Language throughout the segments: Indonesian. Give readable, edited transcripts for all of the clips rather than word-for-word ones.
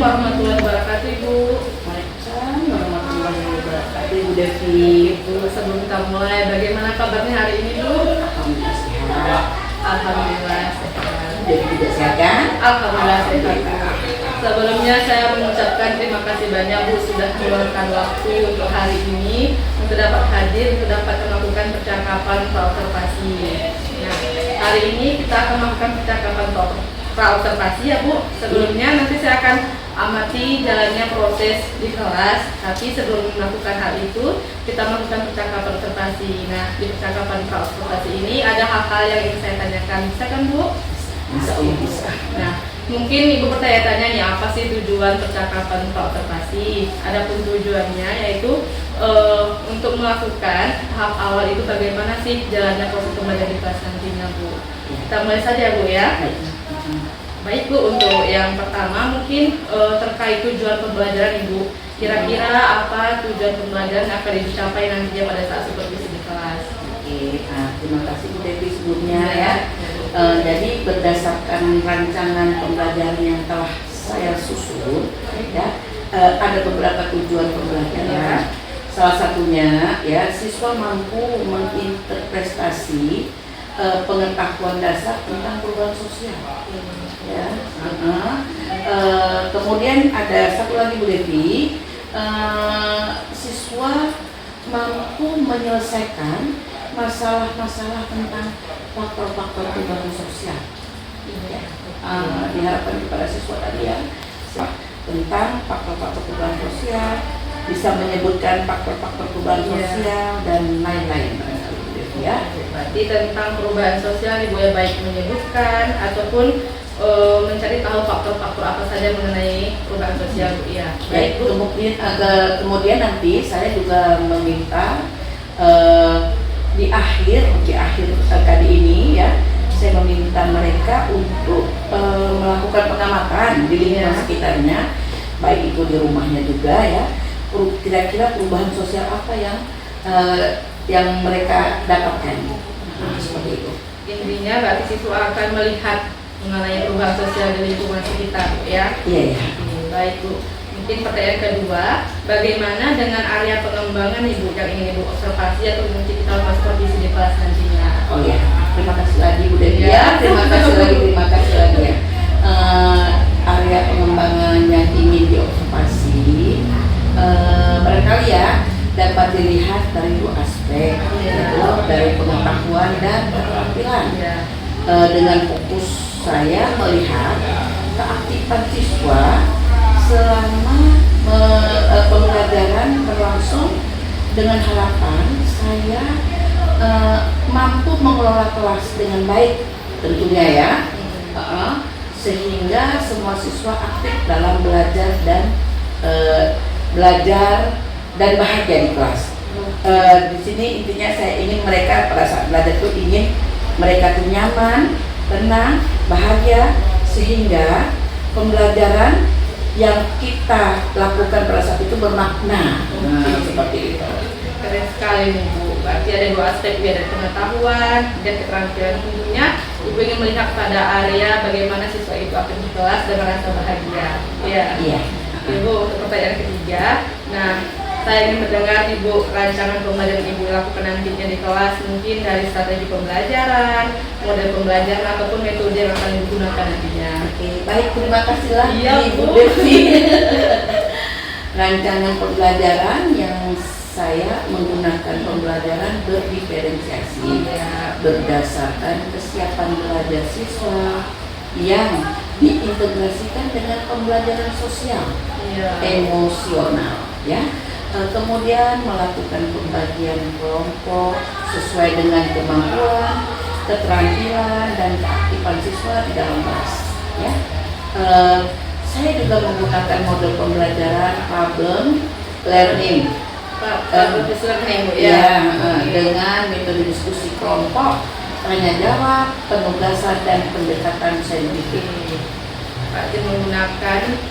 warahmatullahi wabarakatuh, Ibu. Waalaikumsalam warahmatullahi wabarakatuh. Ibu Devi. Ibu, sebelum kita mulai, bagaimana kabarnya hari ini, Bu? Alhamdulillah sehat. Alhamdulillah sehat. Devi juga sehat kan? Alhamdulillah sehat. Sebelumnya saya mengucapkan terima kasih banyak, Bu, sudah meluangkan waktu untuk hari ini untuk dapat hadir, untuk dapat melakukan percakapan praobservasi. Nah, hari ini kita akan melakukan percakapan praobservasi ya, Bu. Sebelumnya nanti saya akan amati jalannya proses di kelas, tapi sebelum melakukan hal itu kita melakukan percakapan observasi. Nah, di percakapan praobservasi ini ada hal-hal yang ingin saya tanyakan, bisa kan, Bu? Insya Allah bisa. Nah, mungkin Ibu bertanya-tanya nih, apa sih tujuan percakapan praobservasi? Adapun tujuannya yaitu untuk melakukan tahap awal itu bagaimana sih jalannya proses pembelajaran di kelas nantinya, Bu. Kita mulai saja, Bu, ya. Baik, Bu, untuk yang pertama mungkin terkait tujuan pembelajaran, Ibu. Kira-kira apa tujuan pembelajaran yang akan dicapai nantinya pada saat supervisi di kelas? Oke, terima kasih Bu Devi sebelumnya ya. Jadi berdasarkan rancangan pembelajaran yang telah saya susun, ya, ada beberapa tujuan pembelajaran. Salah satunya ya, siswa mampu menginterpretasi pengetahuan dasar tentang perubahan sosial. Ya, kemudian ada satu lagi Bu Devi, siswa mampu menyelesaikan masalah-masalah tentang faktor-faktor perubahan sosial. Ya, diharapkan kepada siswa tadi ya, tentang faktor-faktor perubahan sosial, bisa menyebutkan faktor-faktor perubahan sosial dan lain-lain. Ya, berarti tentang perubahan sosial Ibu ya, baik menyebutkan ataupun mencari tahu faktor-faktor apa saja mengenai perubahan sosial, Bu, ya. Baik, kemudian nanti saya juga meminta di akhir kali ini ya, saya meminta mereka untuk melakukan pengamatan di lingkungan sekitarnya, baik itu di rumahnya juga ya. Kira-kira perubahan sosial apa yang mereka dapatkan, seperti itu. Intinya berarti siswa akan melihat mengenai perubahan sosial di lingkungan sekitar, Bu, ya. Iya. Baik, Bu. Mungkin pertanyaan kedua, bagaimana dengan area pengembangan Ibu yang ingin Ibu observasi atau mungkin kita lakukan supervisi di kelas nantinya? Oh ya, terima kasih lagi Bu Devi ya. Terima kasih lagi ya. Area pengembangan yang ingin diobservasi barangkali ya dapat dilihat dari dua aspek, yaitu dari pengetahuan dan keterampilan. Dengan fokus saya melihat keaktifan siswa selama pembelajaran berlangsung, dengan harapan saya mampu mengelola kelas dengan baik tentunya ya, sehingga semua siswa aktif dalam belajar dan bahagia di kelas. Di sini intinya saya ingin mereka pada saat belajar itu ingin mereka tuh nyaman, tenang, bahagia, sehingga pembelajaran yang kita lakukan pada saat itu bermakna. Seperti itu. Keren sekali nih, Bu. Berarti ada dua aspek, ada pengetahuan dan keterampilan. Tentunya Ibu ingin melihat pada area bagaimana siswa itu aktif di kelas dan merasa bahagia. Iya. Ibu, untuk pertanyaan ketiga, nah saya ingin mendengar Ibu rancangan pembelajaran Ibu lakukan nantinya di kelas, mungkin dari strategi pembelajaran, model pembelajaran ataupun metode yang akan digunakan nantinya. Oke, baik, terima kasih lagi Ibu Devi. Rancangan pembelajaran yang saya menggunakan pembelajaran berdiferensiasi berdasarkan kesiapan belajar siswa yang diintegrasikan dengan pembelajaran sosial, emosional, ya. Kemudian melakukan pembagian kelompok sesuai dengan kemampuan, keterampilan dan keaktifan siswa di dalam kelas. Ya, saya juga menggunakan model pembelajaran problem learning, dengan metode diskusi kelompok, tanya jawab, penugasan dan pendekatan saintifik. Berarti menggunakan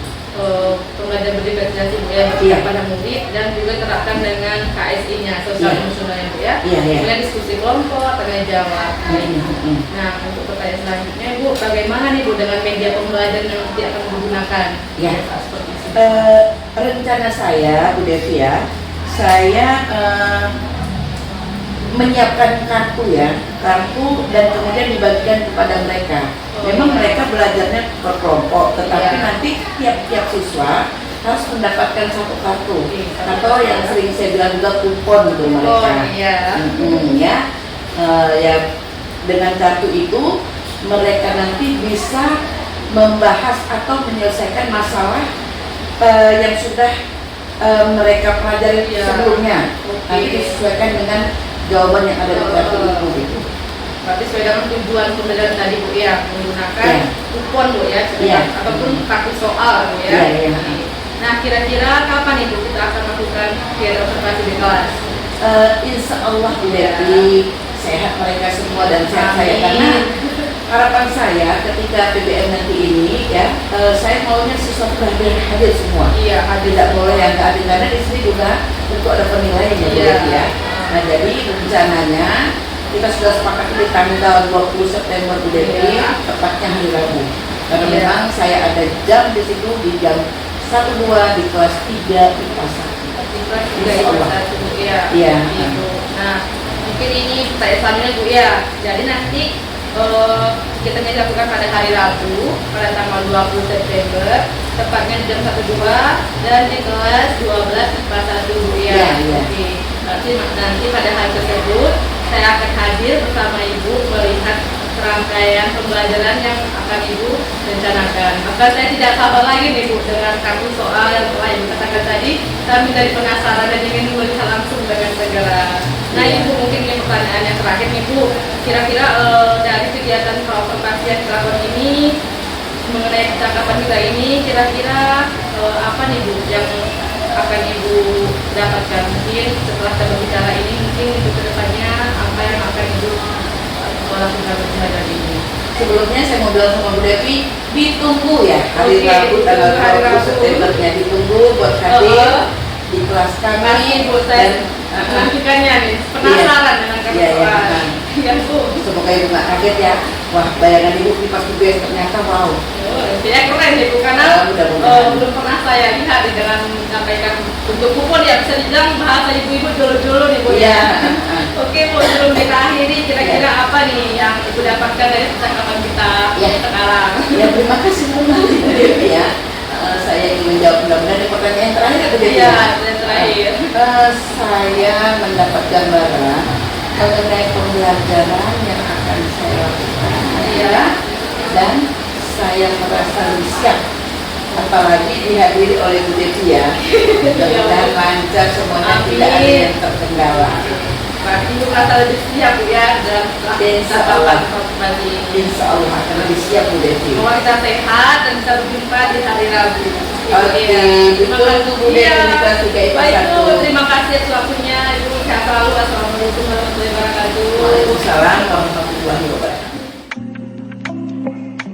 pembelajaran berdiferensiasi, Bu, ya, berpihak pada murid dan juga terapkan dengan KSI-nya, sosial emosional, Bu, ya. Kemudian diskusi kelompok, tanya jawab. Nah, untuk pertanyaan selanjutnya, Bu, bagaimana nih, Bu, dengan media pembelajaran yang nanti akan digunakan? Ya, seperti rencana saya, Bu Devi ya, saya menyiapkan kartu dan kemudian dibagikan kepada mereka. Memang mereka belajarnya berkelompok, tetapi nanti tiap-tiap siswa harus mendapatkan satu kartu atau yang sering saya bilang juga kupon gitu mereka. Ya, dengan kartu itu mereka nanti bisa membahas atau menyelesaikan masalah yang sudah mereka pelajari sebelumnya. Nanti disesuaikan dengan jawaban yang ada di kartu itu gitu. Berarti sesuai dengan tujuan pembelajaran tadi Bu ya, menggunakan kupon Bu ya, ataupun kartu soal Bu ya. Nah, kira-kira kapan itu kita akan melakukan kegiatan observasi di kelas? Insya Allah Bu Devi, sehat mereka semua dan sehat saya, karena harapan saya ketika PBM nanti ini ya, saya maunya siswa hadir semua. Iya, hadir. Tidak boleh yang nggak hadir, karena di sini juga tentu ada penilaian ya. Nah, jadi rencananya kita sudah sepakat di tanggal 20 September Bu Devi, tepatnya hari Rabu. Karena memang saya ada jam di situ di jam 1-2 di kelas 3 IPA 1. Di kelas 3 IPA 1 ya. Iya. Nah, mungkin ini pertanyaan selanjutnya Bu ya. Jadi nanti kita dilakukan pada hari Rabu pada tanggal 20 September, tepatnya di jam 1-2 dan di kelas 12 IPA 1 Bu ya. Oke. Nanti pada hari tersebut saya akan hadir bersama Ibu melihat rangkaian pembelajaran yang akan Ibu rencanakan. Maka saya tidak sabar lagi nih Bu dengan kartu soal yang telah Ibu katakan tadi. Kami dari penasaran dan ingin melihat langsung dengan segera. Nah Ibu, mungkin ini pertanyaan yang terakhir nih Bu. Kira-kira dari kegiatan observasi yang dilakukan ini mengenai percakapan kita ini, kira-kira apa nih Bu yang akan Ibu dapatkan? Mungkin setelah kita berbicara ini, mungkin untuk kedepannya apa yang akan Ibu lakukan belajar ini? Sebelumnya saya mau bilang sama Bu Devi, ditunggu ya hari Rabu tanggal 20 Septembernya, ditunggu buat hadir di kelas kami. Bu, saya menantikannya nih, penasaran dengan kartu soal. Iya Bu. Semoga Ibu nggak kaget ya. Wah, bayangan Ibu pas PBS ternyata wow. Ya keren ya Bu, karena belum pernah saya lihat dengan menyampaikan bentuk kupon ya, bisa dibilang bahasa ibu-ibu dulu-dulu nih Bu ya. Oke Bu, sebelum kita akhiri, kira-kira apa nih yang Ibu dapatkan dari percakapan kita sekarang? Ya, terima kasih kembali Bu Devi ya. Saya ingin menjawab mudah-mudahan pertanyaan terakhir Bu Devi. Iya, yang terakhir. Saya mendapat gambaran mengenai pembelajaran yang akan saya lakukan. Dan saya merasa siap, apalagi dihadiri oleh Bu Devi ya. Mudah-mudahan lancar semuanya, tidak ada yang terkendala. Berarti Ibu merasa lebih siap Bu ya dalam tahapan observasi. Insya Allah akan lebih siap Bu Devi. Semoga kita sehat dan bisa berjumpa di hari Rabu. Oke, betul Bu Devi di kelas 3 IPA 1. Terima kasih atas waktunya Ibu. Sehat selalu. Assalamualaikum warahmatullahi wabarakatuh. Waalaikumsalam warahmatullahi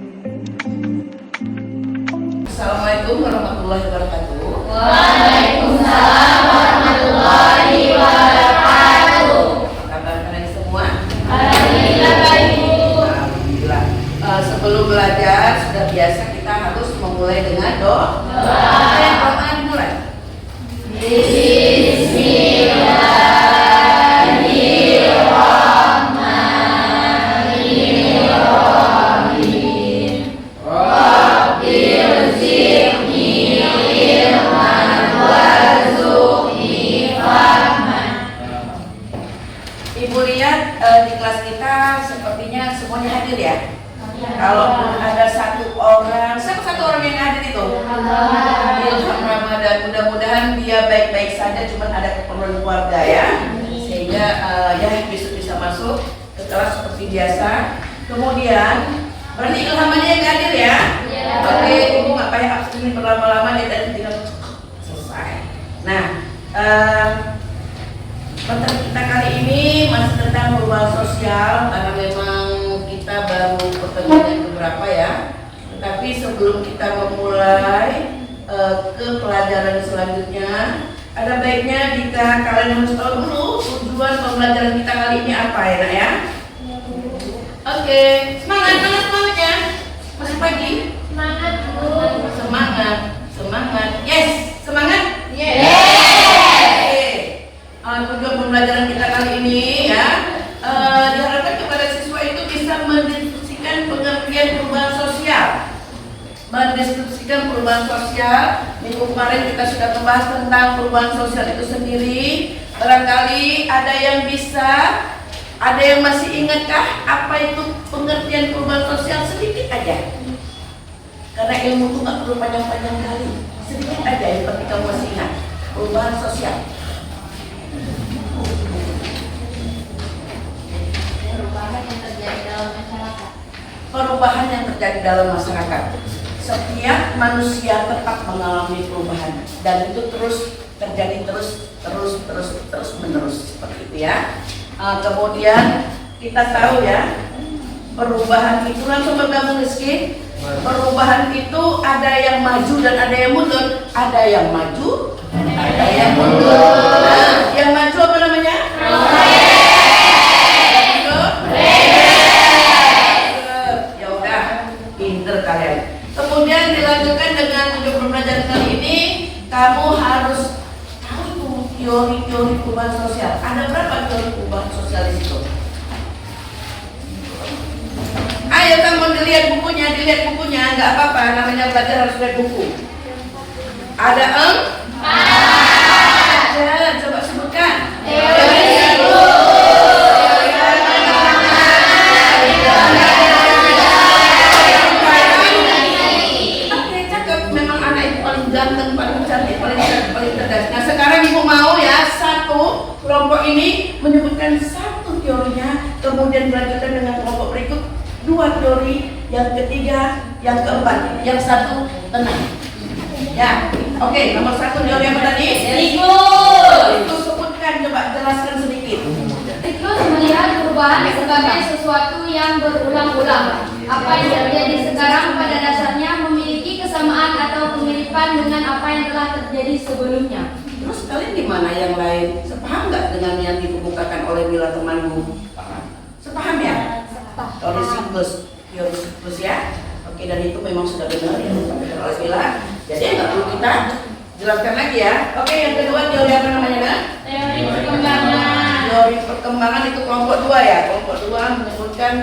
wabarakatuh. Assalamualaikum warahmatullahi wabarakatuh. Waalaikumsalam warahmatullahi wabarakatuh. Apa kabar kalian semua? Alhamdulillah Ibu. Alhamdulillah. Sebelum belajar sudah biasa kita harus memulai dengan doa. Yang pertama dimulai. Ibu lihat di kelas kita sepertinya semuanya hadir ya. Kalaupun ada satu orang, siapa satu orang yang hadir itu? Ilham Ramadan. Mudah-mudahan dia baik-baik saja, cuma ada keperluan keluarga ya, sehingga ya bisa masuk ke kelas seperti biasa. Kemudian berarti Ilham aja yang hadir ya. Oke, Ibu nggak payah absen berlama-lama, dia tadi tinggal selesai. Nah, materi kita kali ini masih tentang perubahan sosial, karena memang kita baru pertemuan beberapa ya. Tetapi sebelum kita memulai ke pelajaran selanjutnya, ada baiknya jika kalian harus tahu dulu tujuan pembelajaran kita kali ini apa ya Nak ya? Oke, semangat ya. Masih pagi? Semangat Bu. Semangat semangat. Yes, semangat. Yes. Tujuan pembelajaran kita kali ini ya, diharapkan kepada siswa itu bisa mendiskusikan pengertian perubahan sosial. Mendiskusikan perubahan sosial. Minggu kemarin kita sudah membahas tentang perubahan sosial itu sendiri. Barangkali ada yang bisa, ada yang masih ingatkah apa itu pengertian perubahan sosial? Sedikit aja. Karena ilmu itu nggak perlu panjang-panjang kali. Sedikit aja yang penting kamu masih ingat. Perubahan sosial. Perubahan yang terjadi dalam masyarakat. Perubahan yang terjadi dalam masyarakat. Setiap manusia tetap mengalami perubahan dan itu terus terjadi terus menerus seperti itu ya. Kemudian kita tahu ya, perubahan itu langsung bergabung Rizky. Perubahan itu ada yang maju dan ada yang mundur. Ada yang maju, ada yang mundur. Nah, yang maju apa namanya? Ya udah, pinter kalian. Kemudian dilanjutkan dengan tujuan pembelajaran kali ini, kamu harus tahu teori-teori perubahan sosial. Ada berapa teori perubahan sosial di situ? Ayo kamu dilihat bukunya, nggak apa-apa, namanya belajar harus lihat buku. Ada ada, coba sebutkan. Oke, cakep. Memang anak itu paling ganteng, paling cantik, paling cerdas. Nah sekarang ibu mau ya, satu kelompok ini menyebutkan satu teorinya, kemudian dilanjutkan dengan kelompok berikut dua teori, yang ketiga, yang keempat, yang satu tenang. Ya, oke. Nomor satu teori apa tadi? Itu sebutkan, coba jelaskan sedikit. Siklus melihat perubahan sebagai sesuatu yang berulang-ulang. Apa yang terjadi sekarang pada dasarnya memiliki kesamaan atau kemiripan dengan apa yang telah terjadi sebelumnya. Terus kalian gimana yang lain? Sepaham nggak dengan yang dikemukakan oleh Bila temanmu? Sepaham ya? Teori siklus ya. Oke, dan itu memang sudah benar yang disampaikan oleh Bila. Jadi nggak perlu kita jelaskan lagi ya. Oke, yang kedua teori apa namanya? Teori perkembangan. Teori perkembangan itu kelompok 2 ya. Kelompok 2 menyebutkan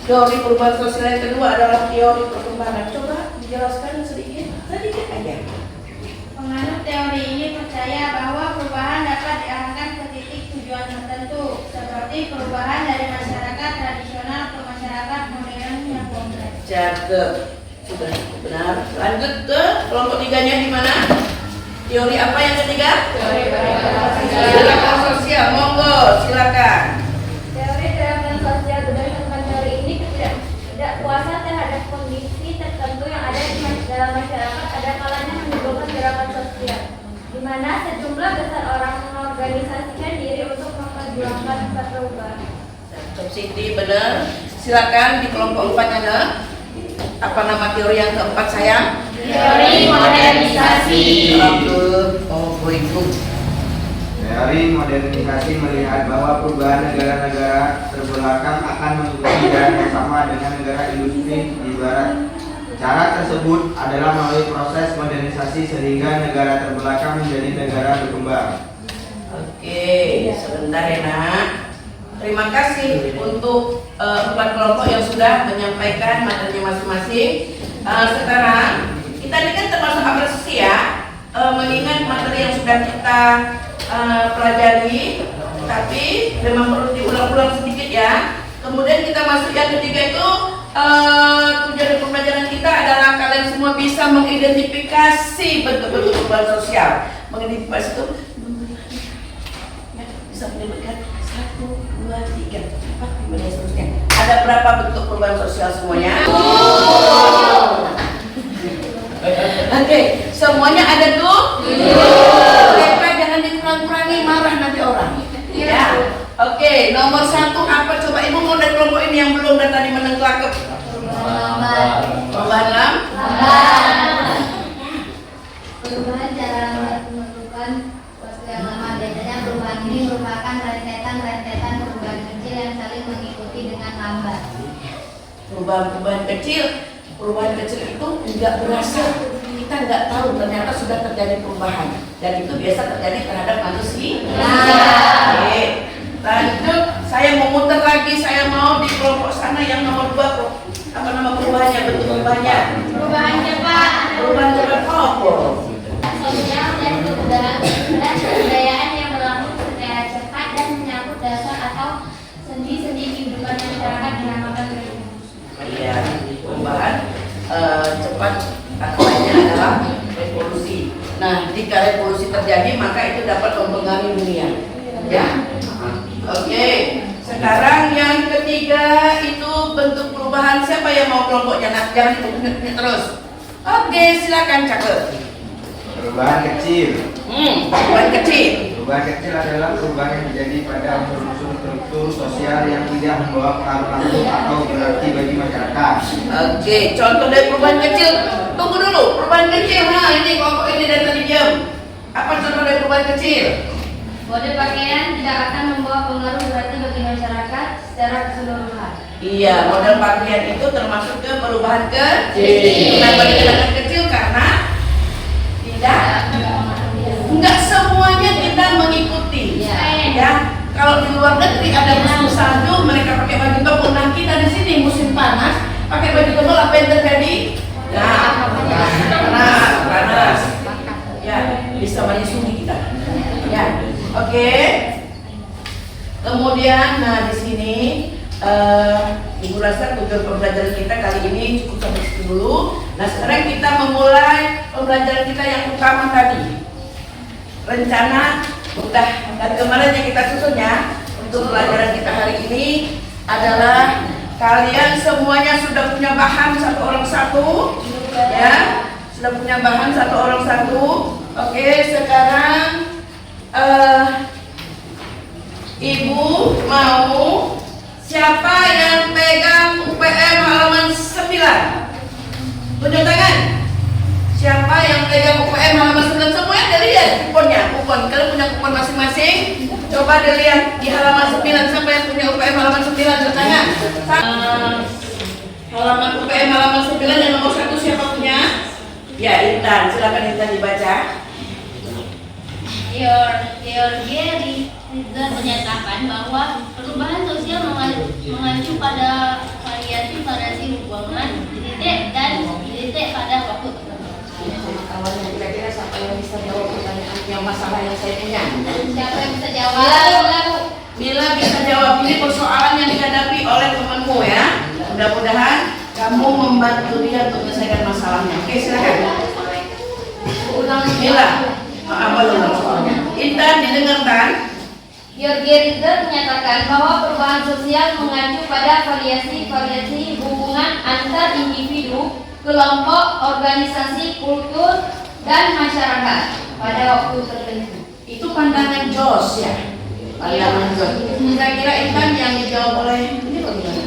teori perubahan sosial yang kedua adalah teori perkembangan. Coba dijelaskan sedikit aja. Penganut teori ini percaya bahwa perubahan dapat diarahkan ke titik tujuan tertentu, seperti perubahan dari masyarakat tradisional ke masyarakat modern yang kompleks. Cakep. Sudah benar. Lanjut ke kelompok 3-nya di mana? Teori apa yang ketiga? Teori Gerakan sosial. Monggo, silakan. Teori gerakan sosial berdasarkan teori ini ketidakpuasan terhadap kondisi tertentu yang ada di dalam masyarakat ada kalanya menimbulkan gerakan sosial, di mana sejumlah besar orang mengorganisasikan diri untuk memperjuangkan perubahan. Cakep Siti, benar. Silakan di kelompok 4-nya. Apa nama teori yang keempat sayang? Teori modernisasi. Oh, itu. Teori modernisasi melihat bahwa perubahan negara-negara terbelakang akan mengikuti jalan yang sama dengan negara industri di barat. Cara tersebut adalah melalui proses modernisasi sehingga negara terbelakang menjadi negara berkembang. Oke, sebentar ya nak. Terima kasih untuk 4 kelompok yang sudah menyampaikan materinya masing-masing. Sekarang kita ini kan termasuk apresiasi ya, mengingat materi yang sudah kita pelajari, tapi memang perlu diulang-ulang sedikit ya. Kemudian kita masuk yang ketiga itu, tujuan pembelajaran kita adalah kalian semua bisa mengidentifikasi bentuk-bentuk perubahan sosial. Mengidentifikasi itu bisa menyebutkan 1, 2, 3, 4, 5 dan seterusnya. Ada berapa bentuk perubahan sosial semuanya? Oke, semuanya ada tuh? Mereka jangan dikurang-kurangi, marah nanti orang. Ya. Oke, nomor 1 apa? Coba ibu mau dari kelompok ini yang belum dan tadi menengklakep. Perubahan Perubahan cara menentukan waktu yang lama. Biasanya perubahan ini merupakan rentetan perubahan kecil yang saling mengikuti dengan lambat. Perubahan kecil itu nggak berasa kita kita nggak tahu ternyata sudah terjadi perubahan dan itu biasa terjadi terhadap manusia. Oke. Lanjut, saya mau muter lagi, saya mau di kelompok sana yang nomor 2, apa nama perubahannya, bentuk perubahannya? Perubahannya Pak. Perubahan apa? Sosial dan kebudayaan yang berlangsung secara cepat dan menyangkut dasar atau sendi-sendi kehidupan masyarakat dinamakan revolusi. Iya, perubahan cepat katanya adalah revolusi. Nah, jika revolusi terjadi maka itu dapat mempengaruhi dunia. Ya. Oke. Sekarang yang ketiga itu bentuk perubahan. Siapa yang mau kelompoknya? Nah, jangan ikut terus. Oke, silakan Cakep. Perubahan kecil. Perubahan kecil. Perubahan kecil adalah perubahan yang terjadi pada unsur-unsur struktur sosial yang tidak membawa pengaruh langsung atau berarti bagi masyarakat. Oke, contoh dari perubahan kecil. Tunggu dulu, perubahan kecil. Nah, ini kelompok ini dari tadi diam. Apa contoh dari perubahan kecil? Kode pakaian tidak akan membawa pengaruh berarti bagi masyarakat secara keseluruhan. Iya, model pakaian itu termasuk ke perubahan kecil. Kenapa dikatakan kecil? Karena enggak semuanya kita mengikuti. Ya, kalau di luar negeri ada musim salju, mereka pakai baju tebal. Nah, kita di sini musim panas, pakai baju tebal, apa yang terjadi? Panas. Ya, bisa menyusui kita. Ya, oke. Kemudian, nah di sini Ibu rasa tujuan pembelajaran kita kali ini cukup sampai situ dulu. Nah, sekarang kita memulai pembelajaran kita yang utama tadi. Rencana udah dari kemarin yang kita susun ya. Untuk pelajaran kita hari ini adalah kalian semuanya sudah punya bahan satu orang satu, ya. Sudah punya bahan satu orang satu. Oke, sekarang Ibu mau siapa yang pegang UPM halaman 9? Tunjuk tangan. Siapa yang pegang UPM halaman 9? Semuanya ada lihat kuponnya. Kupon, kalian punya kupon masing-masing. Coba dilihat di halaman 9. Siapa yang punya UPM halaman 9? Tunjuk tangan. Halaman UPM halaman 9 yang nomor 1 siapa punya? Ya, Intan. Silakan Intan dibaca. Gary menyatakan bahwa perubahan sosial mengacu pada variasi hubungan titik dan titik pada waktu tertentu. Kawannya kira-kira siapa yang bisa jawab pertanyaan yang masalah yang saya punya? Siapa yang bisa jawab? Bila bisa jawab, ini persoalan yang dihadapi oleh temanmu ya. Mudah-mudahan kamu membantu dia untuk menyelesaikan masalahnya. Oke, silakan. Bila, apa dulu soalnya? Intan didengarkan. Rieder menyatakan bahwa perubahan sosial mengacu pada variasi hubungan antar individu, kelompok, organisasi, kultur, dan masyarakat pada waktu tertentu. Itu pandangan Jos ya. Pandangan Jos. Kira-kira Intan yang dijawab oleh ini bagaimana?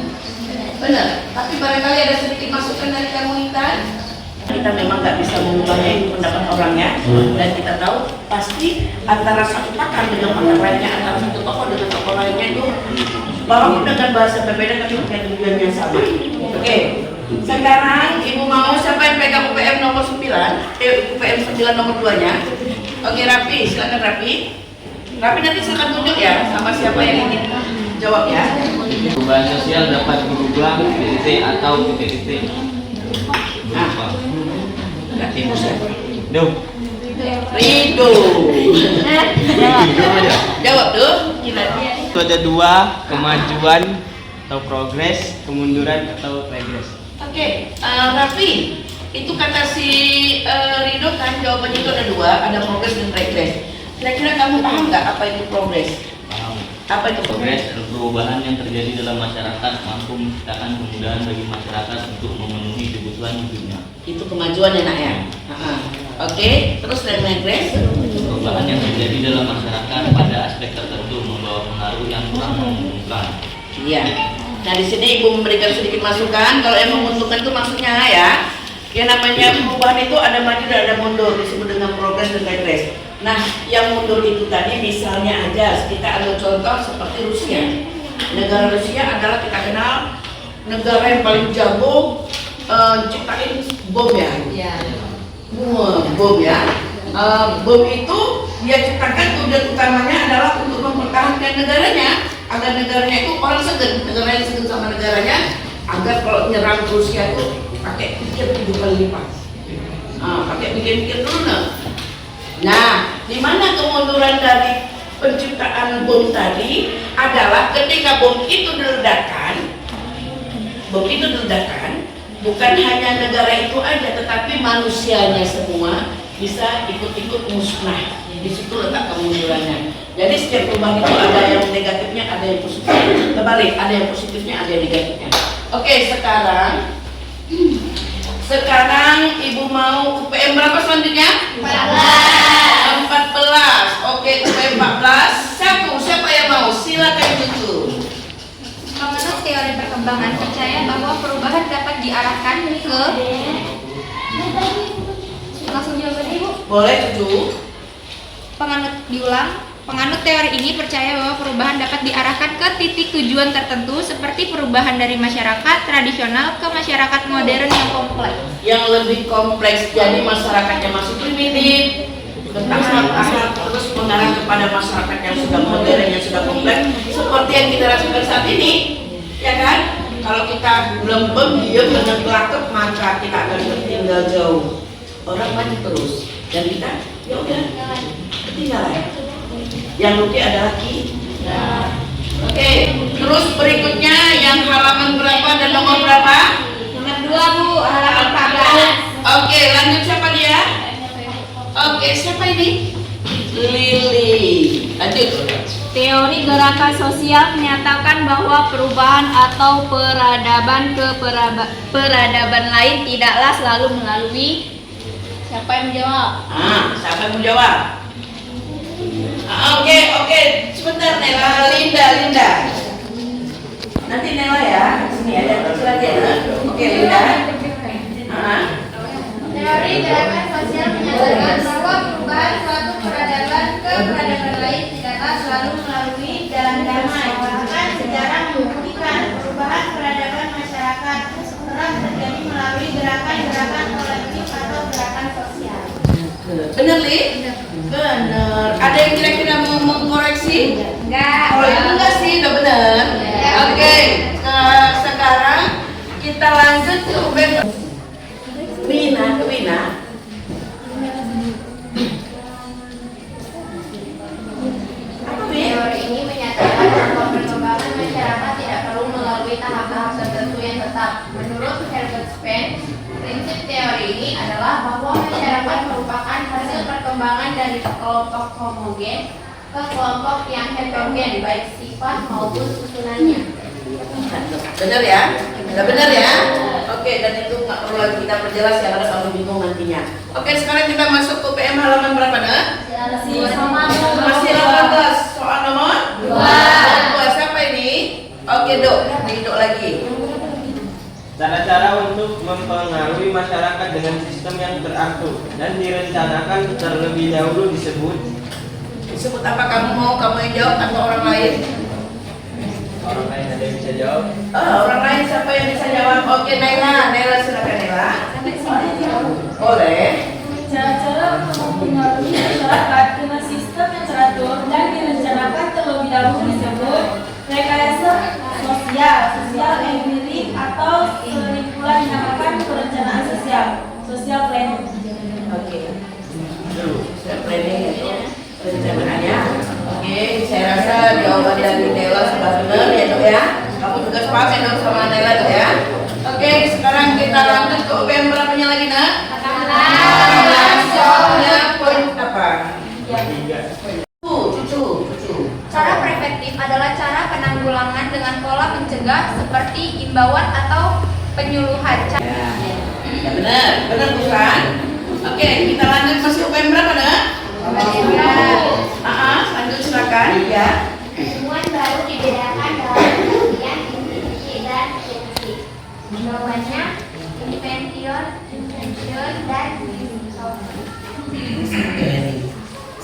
Benar. Tapi barangkali ada sedikit masukan dari kamu Intan. Kita memang nggak bisa mengubahnya, itu pendapat orangnya, dan kita tahu pasti antara satu pakar dengan pakar lainnya, antara satu tokoh dengan tokoh lainnya itu walaupun dengan bahasa berbeda tapi punya tujuan yang sama. Oke, sekarang Ibu mau siapa yang pegang UPM nomor 9? UPM 9 nomor 2-nya. Oke, Rapi, silakan Rapi. Rapi nanti silakan tunjuk ya sama siapa yang ingin jawab ya. Perubahan sosial dapat berubah titik atau titik-titik. Berarti Musa. Ridho. Jawab tuh. Itu ada 2, kemajuan atau progres, kemunduran atau regres. Oke, Raffi, itu kata si Ridho kan jawabannya itu ada 2, ada progres dan regres. Kira-kira kamu paham nggak apa itu progres? Paham. Apa itu Progres adalah perubahan yang terjadi dalam masyarakat mampu menciptakan kemudahan bagi masyarakat untuk memenuhi kebutuhan hidupnya. Itu kemajuan ya nak ya. Oke, terus regres? Perubahan yang terjadi dalam masyarakat pada aspek tertentu membawa pengaruh yang kurang menguntungkan. Iya. Nah di sini Ibu memberikan sedikit masukan. Kalau yang menguntungkan itu maksudnya ya. Yang namanya perubahan itu ada maju dan ada mundur, disebut dengan progres dan regres. Nah, yang mundur itu tadi misalnya aja kita ambil contoh seperti Rusia. Negara Rusia adalah kita kenal negara yang paling jago ciptain bom ya. Bom ya. Bom itu dia ciptakan tujuan utamanya adalah untuk mempertahankan negaranya, agar negaranya itu orang segen, negaranya segen sama negaranya, agar kalau nyerang Rusia itu pakai pikir 7 kali lipat. Pakai pikir-pikir dulu Nah, di mana kemunduran dari penciptaan bom tadi adalah ketika bom itu diledakkan, bukan hanya negara itu aja, tetapi manusianya semua bisa ikut-ikut musnah. Di situ letak kemundurannya. Jadi setiap perubahan itu ada yang negatifnya, ada yang positifnya. Terbalik, ada yang positifnya, ada yang negatifnya. Oke, sekarang Ibu mau UPM berapa selanjutnya? 14. Oke, UPM 14. Siapa yang mau? Silakan tuju. Menurut teori perkembangan percaya bahwa perubahan dapat diarahkan ke langsung jawaban Ibu. Boleh tuju. Penganut teori ini percaya bahwa perubahan dapat diarahkan ke titik tujuan tertentu seperti perubahan dari masyarakat tradisional ke masyarakat modern yang kompleks. Yang lebih kompleks, jadi masyarakatnya masih primitif, bertahap-tahap terus mengarah kepada masyarakat yang sudah modern, yang sudah kompleks, seperti yang kita rasakan saat ini, ya kan? Kalau kita belum diam dengan kelakep, maka kita akan tertinggal jauh. Orang maju terus, dan kita ya udah ketinggalan. Yang rugi adalah kita. Oke, terus berikutnya yang halaman berapa dan nomor berapa? Nomor 2 Bu, halaman 14. Oke, lanjut siapa dia? Oke, siapa ini? Lili. Lanjut. Teori gerakan sosial menyatakan bahwa perubahan atau peradaban ke peradaban lain tidaklah selalu melalui. Siapa yang menjawab? Siapa yang menjawab? Oke, sebentar Nela, Linda. Nanti Nela ya, sini ada yang kecil lagi ya. Oke, Linda. Teori gerakan sosial menyatakan bahwa perubahan suatu peradaban ke peradaban lain tidaklah selalu melalui jalan damai. Bahkan sejarah membuktikan perubahan peradaban masyarakat kerap terjadi melalui gerakan-gerakan kolektif atau gerakan sosial. Bener, Li? Bener. Ada yang kira-kira mau mengkoreksi? Enggak. Oh, itu enggak sih, udah bener. Oke, sekarang kita lanjut ke Wina. Teori ini menyatakan bahwa perkembangan masyarakat tidak perlu melalui tahap-tahap tertentu yang tetap. Menurut Herbert Spencer, prinsip teori ini adalah bahwa masyarakat merupakan hasil perkembangan dari kelompok homogen ke kelompok yang heterogen, baik sifat maupun susunannya. Bener ya? Udah bener ya? Oke, dan itu nggak perlu lagi kita perjelas ya, karena kamu bingung nantinya. Oke, sekarang kita masuk ke PM halaman berapa, Nak? Masih 18. Soal nomor 2. Siapa ini? Oke, Dok. Dok lagi. Cara-cara untuk mempengaruhi masyarakat dengan sistem yang teratur dan direncanakan terlebih dahulu Disebut apa kamu mau? Kamu yang jawab atau orang lain? Orang lain ada yang bisa jawab? Orang lain siapa yang bisa jawab? Oke, Naila silakan Naila. Boleh. Cara-cara untuk mempengaruhi masyarakat dengan sistem yang teratur dan direncanakan terlebih dahulu disebut rekayasa sosial engineering atau sering pula dinamakan perencanaan social planning. Oke. Social planning itu perencanaannya. Oke, saya rasa jawaban dari Naila sudah benar ya, Dok ya. Kamu juga sepakat dong sama Naila, Dok ya. Oke, sekarang kita lanjut ke UPM berapanya lagi, Nak? 14. Soalnya poin apa? Cucu. Cara preventif adalah cara penanggulangan dengan pola pencegah seperti imbauan atau penyuluhan. Ya benar bukan? Oke, kita lanjut masuk UPM berapa, Nak? Lanjut silakan ya. Ilmuwan baru dibedakan dalam pengertian intuisi dan deduksi. Jawabannya invention, dan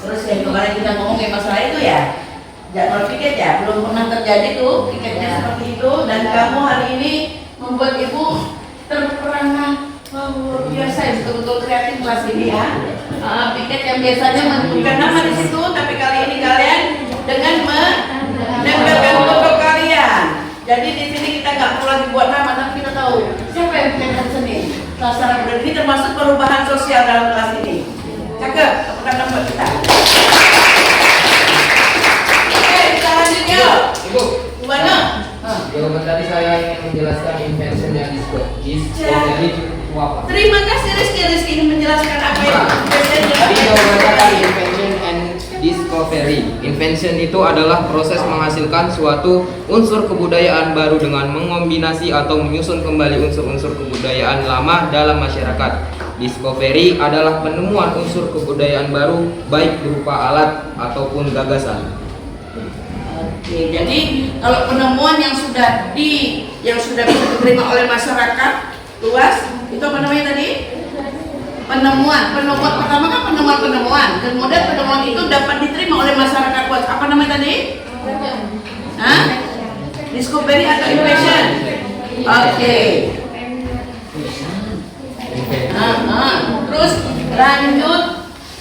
Terus yang kemarin kita ngomongin masalah itu ya, jadwal piket ya, belum pernah terjadi tuh piketnya seperti itu, dan kamu hari ini membuat ibu terperangah luar biasa betul-betul kreatif kelas ini ya. Piket yang biasanya menentukan nama di situ, tapi kali ini kalian dengan menempelkan foto kalian. Jadi di sini kita nggak perlu lagi buat nama, tapi kita tahu siapa yang bikin seni. Sasaran ini termasuk perubahan sosial dalam kelas ini. Cakep, tepuk tangan buat kita. Oke, kita lanjut yuk. Ibu, Gimana? jawaban tadi saya ingin menjelaskan inventionnya discovery itu apa? Terima kasih Rizky ini menjelaskan apa yang Tadi jawabannya tadi invention and discovery. Invention itu adalah proses menghasilkan suatu unsur kebudayaan baru dengan mengombinasi atau menyusun kembali unsur-unsur kebudayaan lama dalam masyarakat. Discovery adalah penemuan unsur kebudayaan baru baik berupa alat ataupun gagasan. Oke, jadi kalau penemuan yang sudah bisa diterima oleh masyarakat luas, itu apa namanya tadi? Penemuan pertama kan penemuan. Kemudian penemuan itu dapat diterima oleh masyarakat luas. Apa namanya tadi? Hah? Discovery atau invention? Oke. Terus lanjut.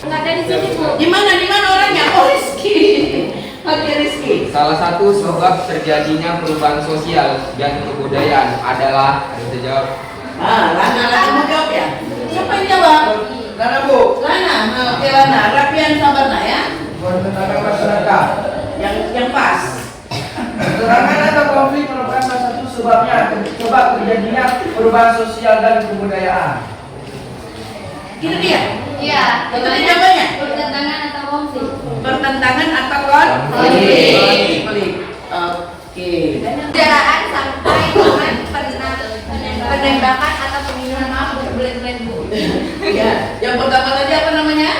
Nggak ada di sini, Bu. Di mana orangnya? Oh, Rizky. Oke, Rizky. Salah satu sebab terjadinya perubahan sosial dan kebudayaan adalah, harus dijawab. Lana mau jawab ya? Siapa yang jawab? Lana Bu, Lana. Oke, Lana. Rapian Sabarna ya. tentang masyarakat. Yang pas. Serangan atau konflik merupakan salah satu sebab terjadinya perubahan sosial dan kebudayaan. Itu dia. Iya. Itu dia jawabannya. Pertentangan atau konflik. Pertentangan atau konflik. Oke. Kendaraan sampai dengan penembakan atau pembunuhan, maaf berbelit-belit, Bu. Ya, yang pertama tadi apa namanya?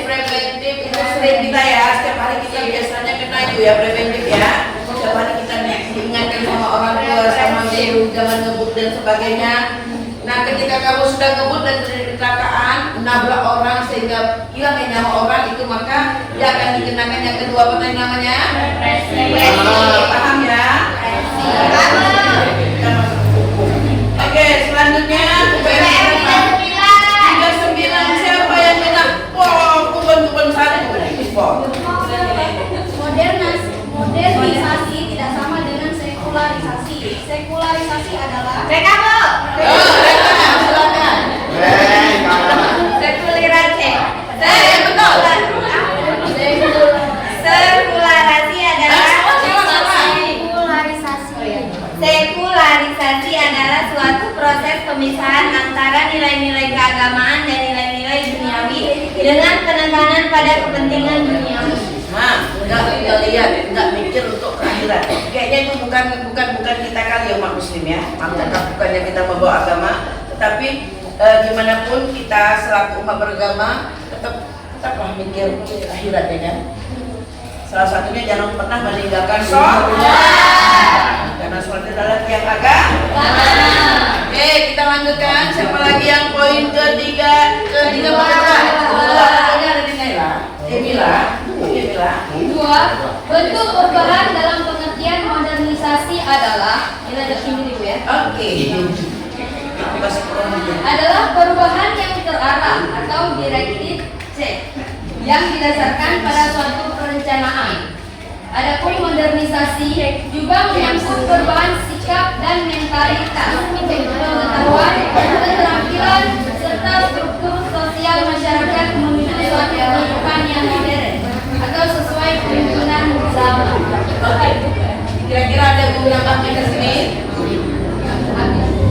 Preventif itu sering kita ya, setiap hari kita biasanya kena itu ya, preventif ya. Setiap hari kita diingatkan sama orang tua, sama guru, jangan ngebut dan sebagainya. Nah, ketika kamu sudah ngebut dan terjadi kecelakaan, nabrak orang sehingga hilang nyawa orang itu, maka dia akan dikenakan yang kedua apa tadi namanya? Paham ya? Kita masuk hukum. Oke, selanjutnya UPR 39. Siapa yang minta? Wow, kuben satu. Modernisasi tidak sama dengan sekularisasi. Sekularisasi adalah Silakan. Sekularisasi. Betul. Sekularisasi adalah sekularisasi. adalah suatu proses pemisahan antara nilai-nilai keagamaan dan nilai-nilai duniawi dengan penekanan pada kepentingan duniawi. Nah, nggak lihat, nggak mikir untuk akhirat. Kayaknya itu bukan kita kali ya umat muslim ya. Maka bukannya kita membawa agama, tetapi gimana pun kita selaku umat beragama tetaplah mikir akhirat ya kan. Salah satunya jangan pernah meninggalkan sholat, karena sholat adalah tiang agama. Oke, kita lanjutkan. Siapa lagi yang poin ketiga pokoknya ada di Naila. Emila. Dua, bentuk perubahan dalam pengertian modernisasi adalah, ini ada sini Bu ya. Oke. Adalah perubahan yang terarah atau directed change yang didasarkan pada suatu perencanaan. Adapun modernisasi juga menyangkut perubahan sikap dan mentalitas, pengetahuan, keterampilan serta struktur sosial masyarakat menuju suatu kehidupan yang modern atau sesuai tuntunan zaman. Oke. Kira-kira ada yang mau menambahkan ke sini?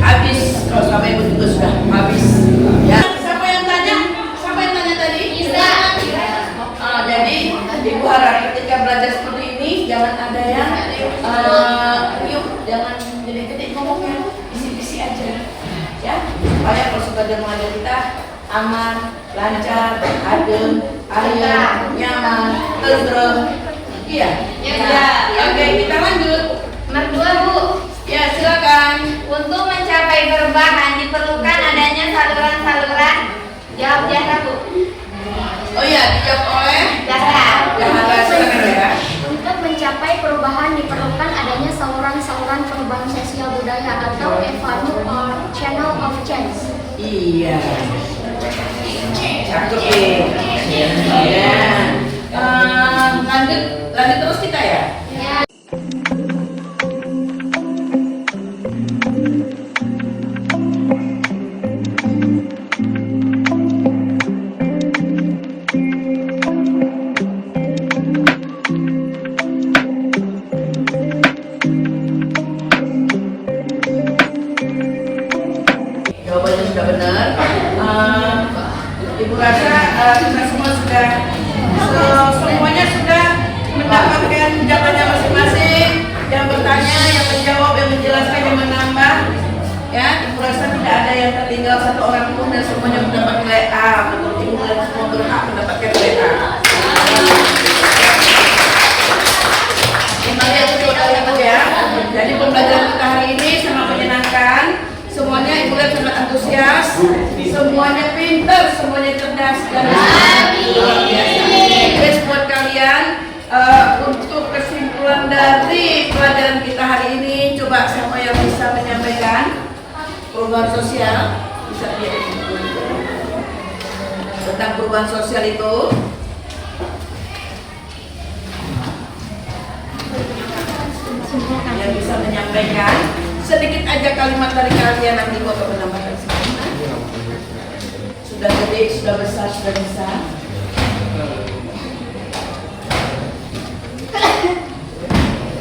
Habis. Kalau sampai ibu juga sudah habis. Ya. Siapa yang tanya tadi? Jadi ibu harap ketika belajar seperti ini jangan ada yang jangan gede-gede ngomongnya, bisi-bisi aja. Ya, supaya proses belajar mengajar kita aman, lancar, adem, ayem, nyaman, tentrem. Iya. Oke, kita lanjut. Nomor 2, Bu. Ya, silakan. Untuk mencapai perubahan diperlukan adanya saluran-saluran. Jawab Jahra, Bu. Oh iya, dijawab oleh Jahra. silakan ya. Untuk mencapai perubahan diperlukan adanya saluran saluran-saluran perubahan sosial budaya atau EVANU or Channel of Change. Iya. Cakep nih. Ya. Lanjut terus kita ya. Jawabannya sudah benar. Ibu rasa kita semua sudah semuanya sudah mendapatkan jawabannya masing-masing. Yang bertanya, yang menjawab, yang menjelaskan, yang menambah. Ya, ibu rasa tidak ada yang tertinggal satu orang pun dan semuanya mendapat nilai A. Menurut ibu dan semua berhak mendapatkan nilai A. Kembali aku coba ibu ya. Jadi pembelajaran kita hari ini sangat menyenangkan. Semuanya ibu lihat sangat antusias, semuanya pintar, semuanya cerdas dan luar biasa. Terus buat kalian untuk kesimpulan dari pelajaran kita hari ini, coba siapa yang bisa menyampaikan perubahan sosial bisa dia tentang perubahan sosial itu. Yang bisa menyampaikan sedikit aja kalimat dari kalian, nanti gua akan menambahkan sedikit. Sudah gede, sudah besar, sudah bisa.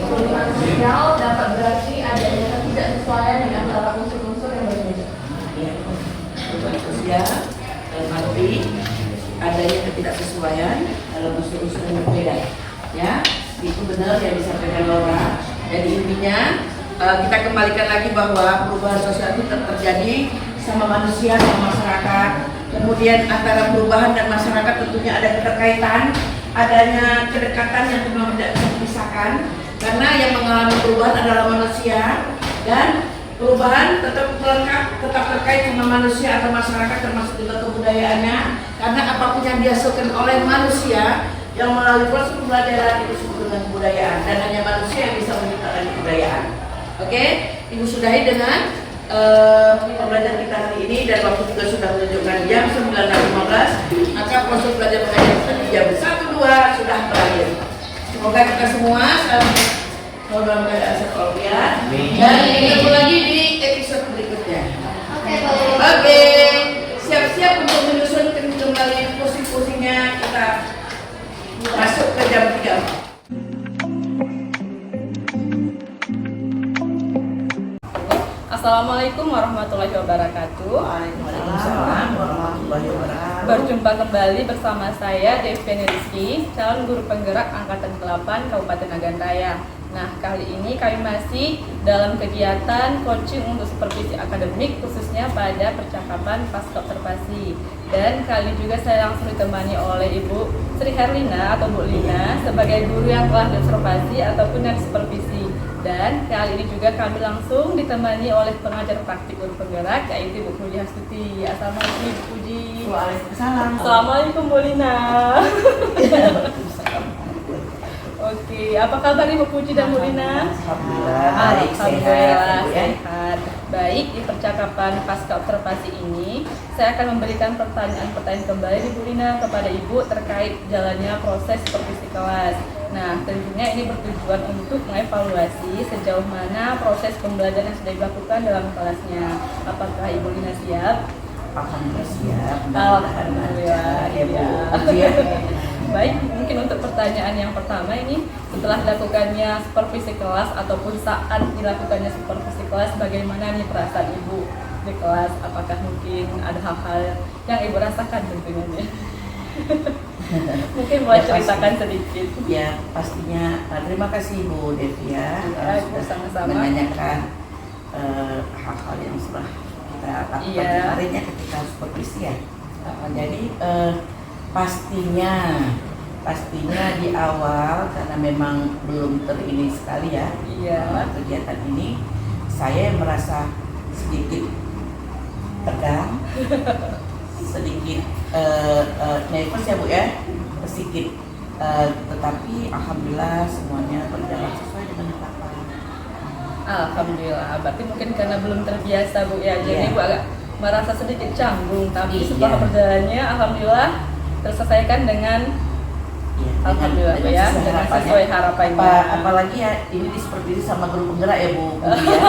Perubahan sosial dapat berarti adanya ketidaksesuaian di antara unsur-unsur yang berbeda. Ya, perubahan sosial dalam arti adanya ketidaksesuaian dalam unsur-unsur yang berbeda. Ya, itu benar yang disampaikan Laura. Jadi intinya kita kembalikan lagi bahwa perubahan sosial itu terjadi sama manusia sama masyarakat. Kemudian antara perubahan dan masyarakat tentunya ada keterkaitan, adanya kedekatan yang memang tidak bisa dipisahkan. Karena yang mengalami perubahan adalah manusia dan perubahan tetap melengkap, tetap terkait sama manusia atau masyarakat termasuk juga kebudayaannya. Karena apapun yang dihasilkan oleh manusia yang melalui proses pembelajaran itu disebut dengan kebudayaan dan hanya manusia yang bisa menciptakan kebudayaan. Oke, ibu sudahi dengan pembelajaran kita hari ini dan waktu juga sudah menunjukkan jam 9.15, maka proses belajar mengajar kita di jam 1-2 sudah berakhir. Semoga kita semua selalu dalam keadaan sehat walafiat dan ketemu lagi di episode berikutnya. Oke, siap-siap untuk menyusun kembali pusing-pusingnya, kita masuk ke jam 3. Assalamualaikum warahmatullahi wabarakatuh. Waalaikumsalam warahmatullahi wabarakatuh. Berjumpa kembali bersama saya Deviani Rizky, calon guru penggerak angkatan ke-8 Kabupaten Nagan Raya. Nah, kali ini kami masih dalam kegiatan coaching untuk supervisi akademik khususnya pada percakapan pasca observasi. Dan kali ini juga saya langsung ditemani oleh Ibu Sri Herlina atau Bu Lina sebagai guru yang telah diobservasi ataupun yang supervisi. Dan kali ini juga kami langsung ditemani oleh pengajar praktik guru penggerak yaitu Ibu Puji Hastuti. Assalamualaikum Ibu Puji. Waalaikumsalam. Assalamualaikum Bu Lina. Oke, apa kabar Ibu Puji dan Bu Lina? Alhamdulillah baik, Alhamdulillah sehat. sehat. Baik, di percakapan pasca observasi ini saya akan memberikan pertanyaan-pertanyaan kembali di Bu Lina kepada Ibu terkait jalannya proses supervisi kelas. Nah, tentunya ini bertujuan untuk mengevaluasi sejauh mana proses pembelajaran yang sudah dilakukan dalam kelasnya. Apakah Ibu Lina siap? Alhamdulillah siap. Alhamdulillah. Iya. Baik, mungkin untuk pertanyaan yang pertama ini, setelah dilakukannya supervisi kelas ataupun saat dilakukannya supervisi kelas, bagaimana nih perasaan Ibu di kelas? Apakah mungkin ada hal-hal yang Ibu rasakan tentunya nih? Mungkin boleh ceritakan sedikit. Ya, pastinya terima kasih Bu Devia sudah sama-sama menanyakan hal-hal yang sudah kita lakukan kemarinnya ketika supervisi ya. Jadi pastinya di awal karena memang belum terini sekali ya kegiatan ini, saya merasa sedikit tegang, sedikit nervous ya Bu ya, sedikit, tetapi alhamdulillah semuanya berjalan sesuai dengan harapan. Alhamdulillah, berarti mungkin karena belum terbiasa Bu ya, jadi Iya. Bu agak merasa sedikit canggung, tapi Iya. setelah perjalanannya Alhamdulillah terselesaikan dengan Ya, Alhamdulillah Bu ya, dengan sesuai harapannya. Apalagi ya ini seperti ini sama guru penggerak ya Bu ya.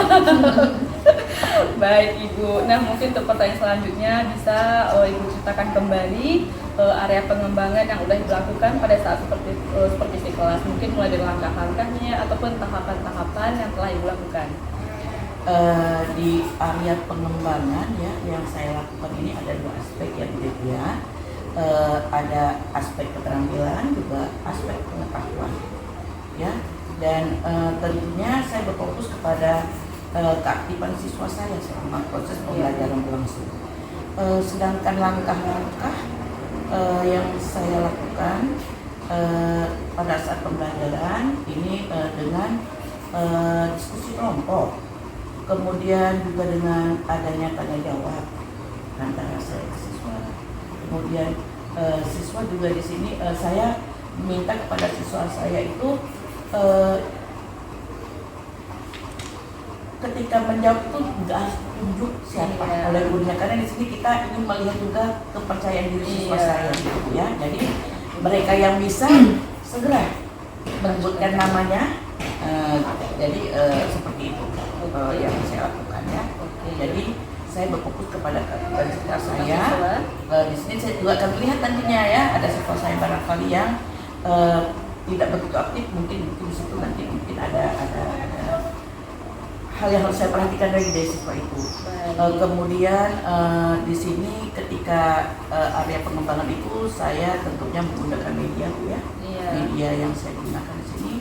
Baik Ibu, nah mungkin untuk pertanyaan selanjutnya bisa Ibu ceritakan kembali area pengembangan yang sudah dilakukan pada saat seperti si kelas, mungkin mulai dari langkah-langkahnya ataupun tahapan-tahapan yang telah Ibu lakukan. Di area pengembangan ya yang saya lakukan ini ada 2 aspek ya Bu Devi ya. Ada aspek keterampilan juga aspek pengetahuan ya, dan tentunya saya berfokus kepada keaktifan siswa saya selama proses pembelajaran berlangsung. Sedangkan langkah-langkah yang saya lakukan pada saat pembelajaran ini dengan diskusi kelompok, kemudian juga dengan adanya tanya jawab antara saya ke siswa. Kemudian siswa juga di sini saya minta kepada siswa saya itu ketika menjawab itu nggak harus tunjuk siapa oleh gurunya, karena di sini kita ingin melihat juga kepercayaan diri siswa saya gitu ya. Jadi mereka yang bisa segera menyebutkan namanya. Jadi seperti itu yang saya lakukan ya. Jadi saya berfokus kepada kapasitas saya. Di sini saya juga akan melihat nantinya ya, ada siswa saya barangkali yang tidak begitu aktif, mungkin di situ nanti mungkin ada hal yang harus saya perhatikan dari siswa itu. Kemudian di sini ketika area pengembangan itu saya tentunya menggunakan media ya. Media yang saya gunakan di sini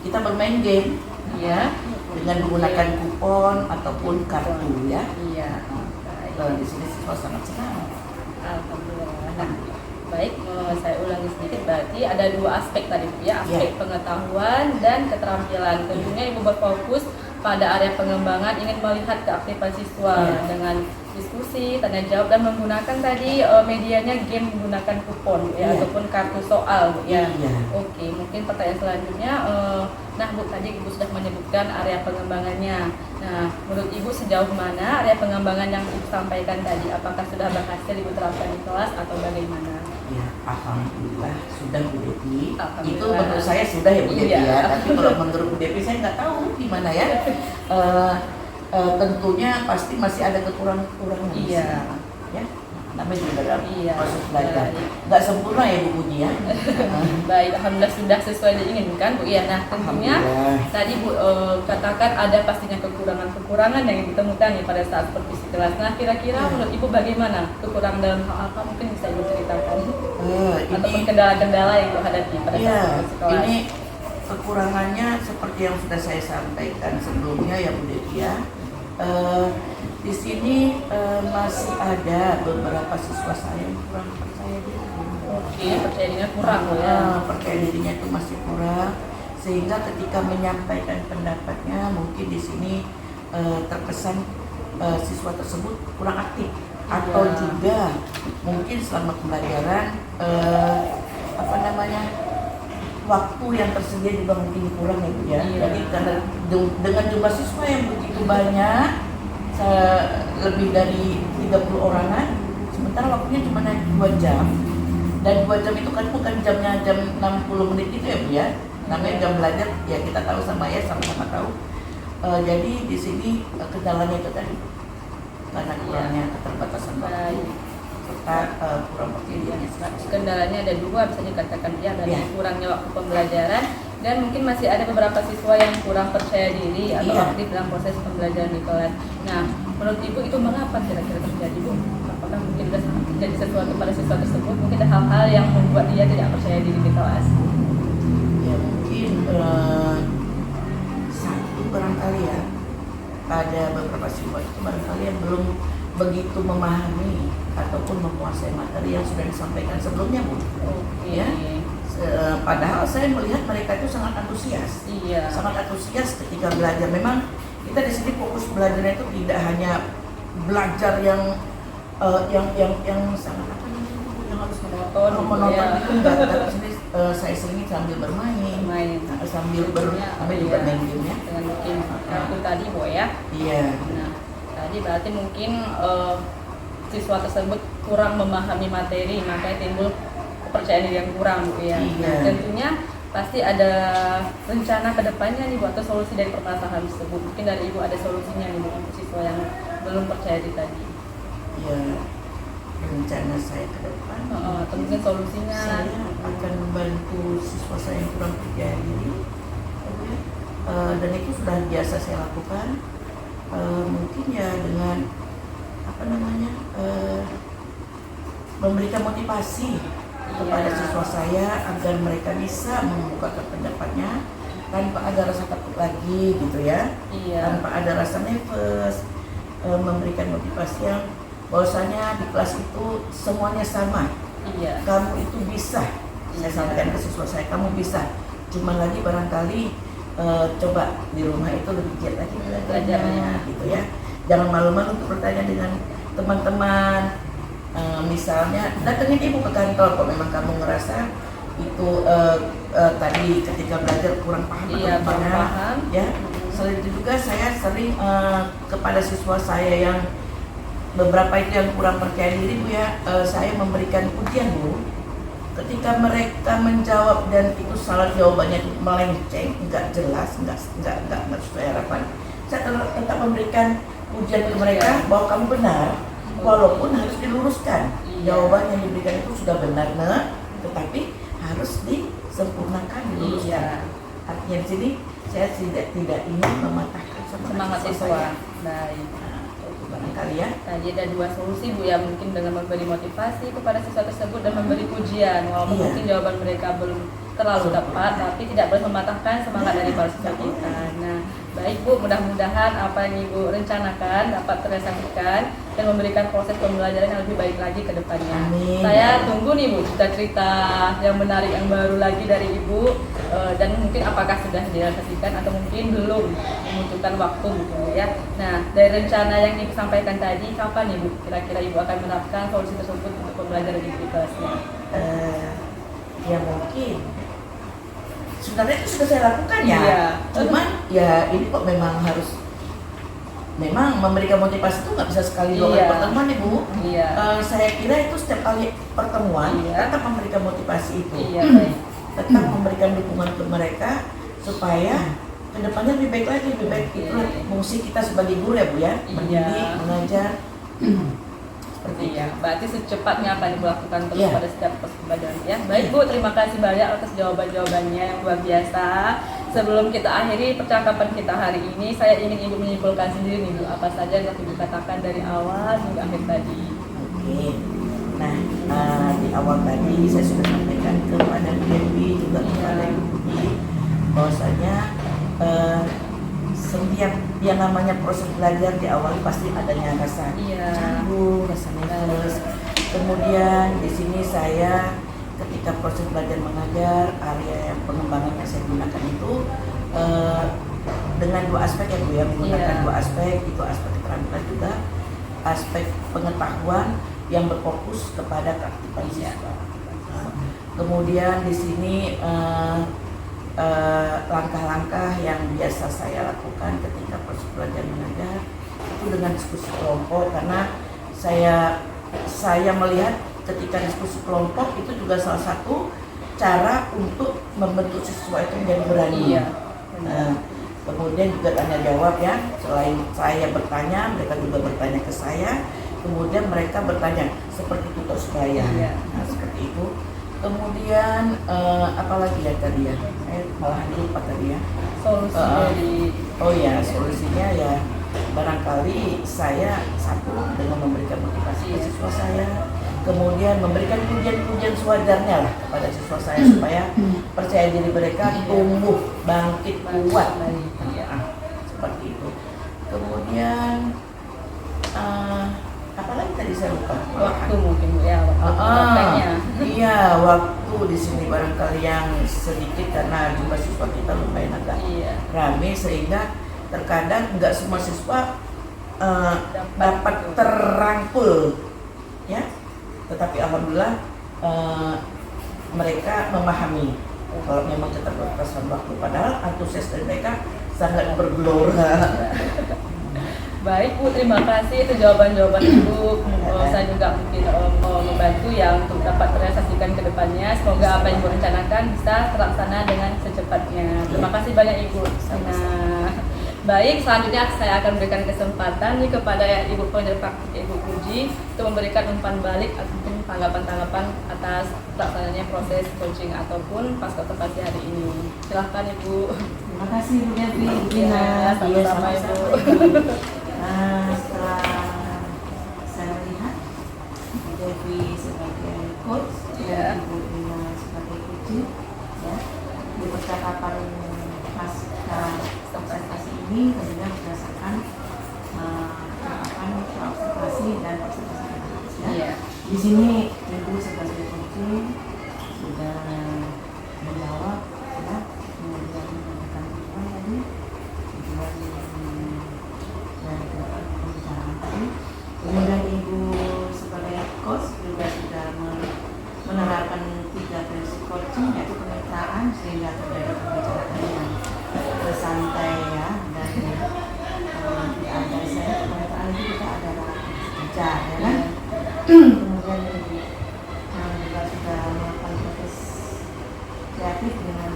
kita bermain game ya dengan menggunakan kupon ataupun kartu ya. Di sini siswa sangat senang. Alhamdulillah. Nah, baik, saya ulangi sedikit, berarti ada 2 aspek tadi ya, aspek pengetahuan dan keterampilan. Tentunya Ibu berfokus pada area pengembangan ingin melihat keaktifan siswa dengan diskusi, tanya jawab, dan menggunakan tadi medianya game menggunakan kupon ya ataupun kartu soal Bu ya. Oke, mungkin pertanyaan selanjutnya, nah Bu tadi Ibu sudah menyebutkan area pengembangannya. Nah, menurut Ibu sejauh mana area pengembangan yang Ibu sampaikan tadi? Apakah sudah berhasil Ibu terapkan di kelas atau bagaimana? Ya, alhamdulillah sudah Bu Devi. Itu menurut saya sudah ya Bu Devi ya. Tapi kalau menurut Bu Devi saya nggak tahu di mana ya. Tentunya pasti masih ada kekurangan-kekurangan. Ya, namanya juga dalam proses belajar. Nggak sempurna ya Bu Puji ya. Baik, alhamdulillah sudah sesuai diinginkan Bu ya. Nah, tentunya tadi Bu katakan ada pastinya kekurangan-kekurangan yang ditemukan nih pada saat supervisi kelas. Nah, kira-kira menurut Ibu bagaimana kekurangan dalam hal apa, mungkin bisa Ibu ceritakan? Ataupun kendala-kendala yang Ibu hadapi pada saat supervisi kelas? Ini kekurangannya seperti yang sudah saya sampaikan sebelumnya ya Bu Devi ya. Di sini masih ada beberapa siswa saya yang kurang percaya diri. Percaya dirinya kurang ya. Percaya dirinya itu masih kurang, sehingga ketika menyampaikan pendapatnya mungkin di sini terkesan siswa tersebut kurang aktif atau juga mungkin selama pembelajaran waktu yang tersedia juga mungkin kurang ya Bu ya. Jadi karena dengan jumlah siswa yang begitu banyak, lebih dari 30 orangan, sementara waktunya cuma 2 jam, dan 2 jam itu kan bukan jamnya jam 60 menit itu ya Bu ya, namanya jam belajar ya, kita tahu sama-sama tahu. Jadi di sini kendalanya itu tadi karena kurangnya keterbatasan waktu serta kurang percayaan. Kendalanya ada 2 bisa dikatakan ya, dari kurangnya waktu pembelajaran dan mungkin masih ada beberapa siswa yang kurang percaya diri atau aktif dalam proses pembelajaran di kelas. Nah, menurut Ibu itu mengapa kira-kira terjadi Bu? Apakah mungkin sudah terjadi sesuatu pada siswa tersebut? Mungkin ada hal-hal yang membuat dia tidak percaya diri di kelas? Ya mungkin satu barangkali ya, ada beberapa siswa itu barangkali yang belum begitu memahami ataupun menguasai materi yang sudah disampaikan sebelumnya Bu. Ya. Padahal saya melihat mereka itu sangat antusias, sangat antusias ketika belajar. Memang kita di sini fokus belajarnya itu tidak hanya belajar yang sangat yang harus menonton itu enggak. Di sini saya sering sambil bermain, sambil Iya. juga main game ya. Dengan bikin kartu tadi Bu ya. Iya. Nah, tadi berarti mungkin siswa tersebut kurang memahami materi, makanya timbul kepercayaan diri yang kurang Bu ya. Iya. Nah, tentunya pasti ada rencana ke depannya nih Bu atau solusi dari permasalahan tersebut. Mungkin dari Ibu ada solusinya nih Bu untuk siswa yang belum percaya diri tadi. Ya, rencana saya ke depan, Atau mungkin solusinya. saya akan membantu siswa saya yang kurang percaya diri, dan itu sudah biasa saya lakukan. Mungkin ya dengan memberikan motivasi kepada siswa saya agar mereka bisa membukakan pendapatnya tanpa ada rasa takut lagi gitu ya, tanpa ada rasa nervous, memberikan motivasi yang bahwasanya di kelas itu semuanya sama. Kamu itu bisa, saya sampaikan ke siswa saya, kamu bisa. Cuma lagi barangkali coba di rumah itu lebih giat lagi belajarnya gitu ya. Jangan malu-malu untuk bertanya dengan teman-teman. Misalnya datengin ibu ke kantor kalau memang kamu ngerasa itu tadi ketika belajar kurang paham atau gimana ya. Selain itu juga saya sering kepada siswa saya yang beberapa itu yang kurang percaya diri Bu ya, saya memberikan ujian Bu. Ketika mereka menjawab dan itu salah jawabannya itu melenceng, nggak jelas, nggak sesuai harapan, saya tetap memberikan ujian ke mereka bahwa kamu benar, walaupun harus diluruskan. Jawaban yang diberikan itu sudah benar, tetapi harus disempurnakan, diluruskan. Artinya di sini saya tidak ingin mematahkan semangat siswa. Baik. Barangkali ya. Tadi ada dua solusi Bu ya, mungkin dengan memberi motivasi kepada siswa tersebut dan memberi pujian, walaupun mungkin jawaban mereka belum terlalu tepat, tapi tidak boleh mematahkan semangat dari para siswa kita. Nah, baik Bu, mudah-mudahan apa yang Ibu rencanakan dapat terrealisasikan dan memberikan proses pembelajaran yang lebih baik lagi ke depannya. Amin. Saya tunggu nih Bu cerita-cerita yang menarik yang baru lagi dari Ibu, dan mungkin apakah sudah direalisasikan atau mungkin belum, membutuhkan waktu gitu ya. Nah, dari rencana yang Ibu sampaikan tadi, kapan Ibu kira-kira Ibu akan menerapkan solusi tersebut untuk pembelajaran di kelasnya? Ya mungkin sebenarnya itu sudah saya lakukan ya. Iya. Cuman ya ini kok memang harus memberikan motivasi itu nggak bisa sekali dua kali pertemuan Ibu. Saya kira itu setiap kali pertemuan tetap memberikan motivasi itu, tetap memberikan dukungan ke mereka supaya kedepannya lebih baik lagi, lebih baik. Itu fungsi kita sebagai guru ya Bu ya, mendidik, mengajar. Seperti itu. Berarti secepatnya apa yang dilakukan terus pada setiap proses pembelajaran ya. Baik Bu, terima kasih banyak atas jawaban-jawabannya yang luar biasa. Sebelum kita akhiri percakapan kita hari ini, saya ingin Ibu menyimpulkan sendiri nih Bu, apa saja yang Ibu katakan dari awal hingga akhir tadi. Oke. Nah, di awal tadi saya sudah sampaikan kepada Dewi juga kepada Ibu bahwasanya setiap yang namanya proses belajar di awal pasti adanya rasa canggung, rasa nervous. Kemudian di sini saya ketika proses belajar mengajar, area yang pengembangan yang saya gunakan itu dengan dua aspek ya Bu ya, menggunakan dua aspek, itu aspek keterampilan juga aspek pengetahuan yang berfokus kepada keaktifan siswa. Kemudian di sini langkah-langkah yang biasa saya lakukan ketika proses belajar mengajar itu dengan diskusi kelompok, karena saya melihat ketika diskusi kelompok itu juga salah satu cara untuk membentuk siswa itu menjadi berani. Kemudian juga tanya jawab ya, selain saya bertanya, mereka juga bertanya ke saya, kemudian mereka bertanya seperti itu supaya, nah seperti itu. Kemudian apalagi ya tadi ya, saya malah lupa tadi ya. Solusi dari solusinya ya barangkali saya satu dengan memberikan motivasi ke siswa saya, kemudian memberikan pujian-pujian sewajarnya lah kepada siswa saya supaya percaya diri mereka tumbuh, bangkit, kuat. Seperti itu. Kemudian apalagi tadi saya lupa. Waktu mungkin Bu ya, waktunya. Iya, waktu di sini barangkali yang sedikit karena jumlah siswa kita lumayan agak ramai sehingga terkadang nggak semua siswa dapat terrangkul ya. Tetapi alhamdulillah mereka memahami kalau memang keterbatasan waktu, padahal antusias dari mereka sangat bergelora. Baik Bu, terima kasih itu jawaban-jawaban Ibu. Saya juga mungkin membantu ya untuk dapat terrealisasikan ke depannya. Semoga apa yang Ibu rencanakan bisa terlaksana dengan secepatnya. Terima kasih banyak Ibu. Nah, baik, selanjutnya saya akan berikan kesempatan nih kepada Ibu Pengajar Praktik Ibu Puji untuk memberikan umpan balik ataupun tanggapan-tanggapan atas pelaksananya proses coaching ataupun pasca observasi hari ini. Silahkan Ibu. Terima kasih Bu Devi, Bu Dina. Ya, sama-sama Ibu. Setelah saya melihat Bu Devi sebagai coach dan Ibu Dina sebagai coach, ya, di percakapan pasca observasi ini tentunya berdasarkan observasi dan observasi ya. Iya. Di sini Ibu sebagai coach sudah menjawab, ya, kemudian menyampaikan tujuan tadi, tujuan dari pembicaraan tadi. Kemudian Ibu sebagai coach juga sudah menerapkan 3 prinsip coaching, yaitu kemitraan sehingga terjadi pembicaraan yang santai ya, dan tidak ada saya kemitraan itu kita adalah bicara ya kan. Kemudian Ibu juga sudah melakukan proses kreatif dengan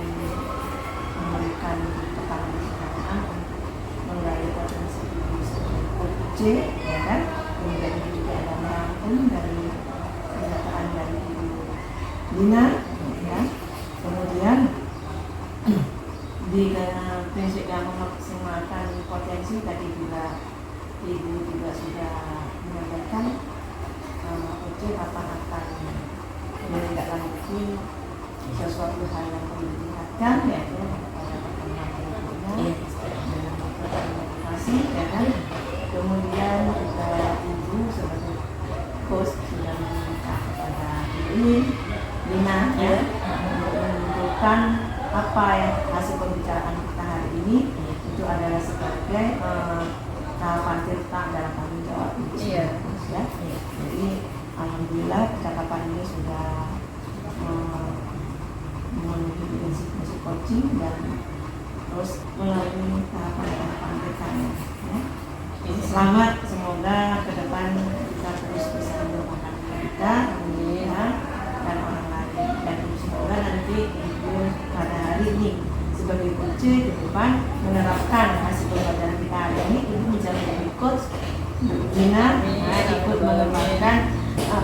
memberikan tekanan untuk menggali potensi Ibu sebagai coach ya kan. Kemudian Ibu juga ada merangkum dari pernyataan dari Ibu Dina ya. Kemudian di prinsip yang memaksimalkan potensi tadi juga Ibu juga sudah menyampaikan coach kapan akan menindaklanjuti sesuatu hal yang perlu diingatkan, yaitu pada pertemuan berikutnya dengan memberikan motivasi ya kan. Kemudian juga Ibu sebagai coach sudah meminta kepada Ibu Dina ya untuk menunjukkan apa yang hasil pembicaraan kita hari ini itu adalah sebagai tahapan tirta dalam tanggung jawab Ibu ya. Jadi alhamdulillah percakapan ini sudah memenuhi prinsip coaching dan terus melalui tahapan-tahapan bertanya ya. Selamat, semoga ke depan kita terus bisa mengembangkan kita ya, dan orang lain, dan semoga nanti Ibu pada hari ini sebagai coach ke depan menerapkan hasil pembelajaran kita hari ini, Ibu bisa menjadi coach Dina ikut mengembangkan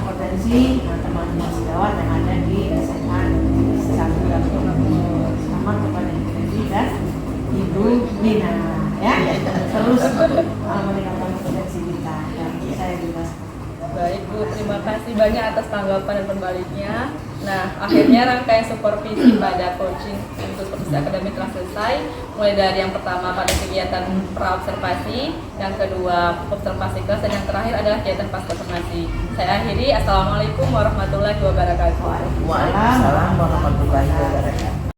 potensi teman-teman sejawat yang ada di SMA dan di selamat kepada Ibu Devi dan Ibu Dina ya, terus meningkatkan potensi kita dan saya juga. Baik Bu, terima kasih banyak atas tanggapan dan pembaliknya. Nah, akhirnya rangkaian supervisi pada coaching untuk supervisi akademik telah selesai. Mulai dari yang pertama pada kegiatan pra-observasi, yang kedua observasi kelas, dan yang terakhir adalah kegiatan pasca observasi. Saya akhiri, Assalamualaikum warahmatullahi wabarakatuh. Waalaikumsalam warahmatullahi wabarakatuh.